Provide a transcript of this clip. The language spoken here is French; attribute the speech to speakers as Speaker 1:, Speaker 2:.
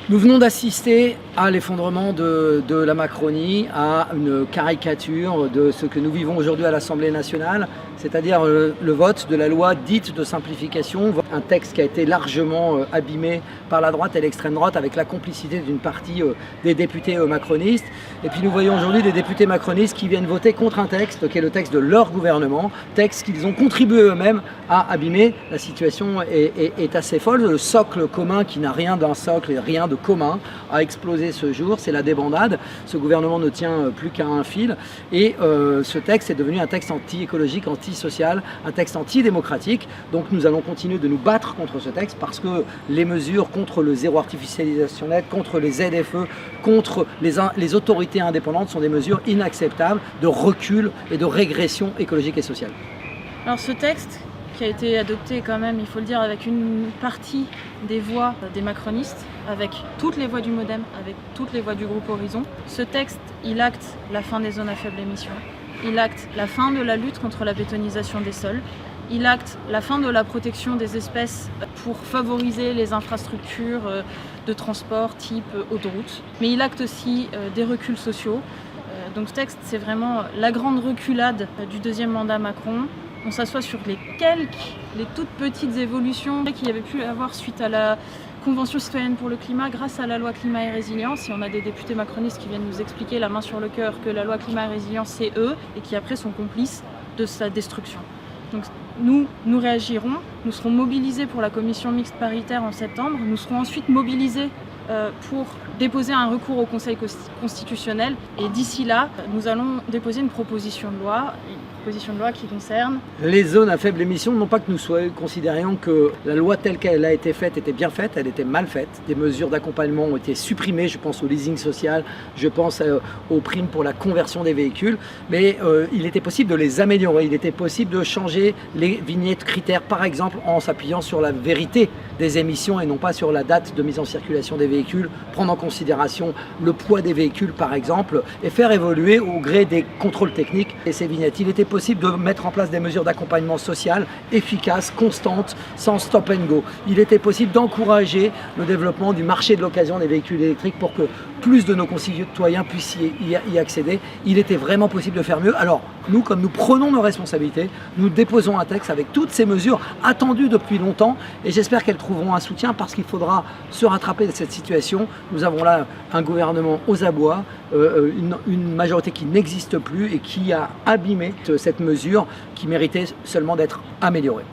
Speaker 1: Nous venons d'assister à l'effondrement de la Macronie, à une caricature de ce que nous vivons aujourd'hui à l'Assemblée nationale, c'est-à-dire le vote de la loi dite de simplification, un texte qui a été largement abîmé par la droite et l'extrême droite avec la complicité d'une partie des députés macronistes. Et puis nous voyons aujourd'hui des députés macronistes qui viennent voter contre un texte qui est le texte de leur gouvernement, texte qu'ils ont contribué eux-mêmes à abîmer. La situation est assez folle. Le socle commun qui n'a rien d'un socle et rien de commun a explosé ce jour, c'est la débandade. Ce gouvernement ne tient plus qu'à un fil et ce texte est devenu un texte anti-écologique, anti-social, un texte anti-démocratique. Donc nous allons continuer de nous battre contre ce texte parce que les mesures contre le zéro artificialisation nette, contre les ZFE, contre les autorités indépendantes sont des mesures inacceptables de recul et de régression écologique et sociale.
Speaker 2: Alors ce texte qui a été adopté quand même, il faut le dire, avec une partie des voix des macronistes, avec toutes les voix du MoDem, avec toutes les voix du groupe Horizon. Ce texte, il acte la fin des zones à faible émission, il acte la fin de la lutte contre la bétonisation des sols, il acte la fin de la protection des espèces pour favoriser les infrastructures de transport type autoroute, mais il acte aussi des reculs sociaux. Donc ce texte, c'est vraiment la grande reculade du deuxième mandat Macron. On s'assoit sur les toutes petites évolutions qu'il y avait pu avoir suite à la Convention citoyenne pour le climat grâce à la loi climat et résilience. Et on a des députés macronistes qui viennent nous expliquer la main sur le cœur que la loi climat et résilience c'est eux et qui après sont complices de sa destruction. Donc nous réagirons, nous serons mobilisés pour la commission mixte paritaire en septembre, nous serons ensuite mobilisés pour déposer un recours au Conseil constitutionnel et d'ici là, nous allons déposer une proposition de loi qui concerne
Speaker 1: les zones à faible émission. Non pas que nous considérions que la loi telle qu'elle a été faite était bien faite, elle était mal faite. Des mesures d'accompagnement ont été supprimées, je pense au leasing social, je pense aux primes pour la conversion des véhicules, mais il était possible de les améliorer, il était possible de changer les vignettes critères, par exemple en s'appuyant sur la vérité des émissions et non pas sur la date de mise en circulation des véhicules, prendre en considération le poids des véhicules par exemple et faire évoluer au gré des contrôles techniques et ces vignettes. Il était possible de mettre en place des mesures d'accompagnement social efficaces, constantes, sans stop and go. Il était possible d'encourager le développement du marché de l'occasion des véhicules électriques pour que plus de nos concitoyens puissent y accéder. Il était vraiment possible de faire mieux. Alors nous, comme nous prenons nos responsabilités, nous déposons un texte avec toutes ces mesures attendues depuis longtemps et j'espère qu'elles trouveront un soutien parce qu'il faudra se rattraper de cette situation. Nous avons là un gouvernement aux abois, une majorité qui n'existe plus et qui a abîmé cette mesure qui méritait seulement d'être améliorée.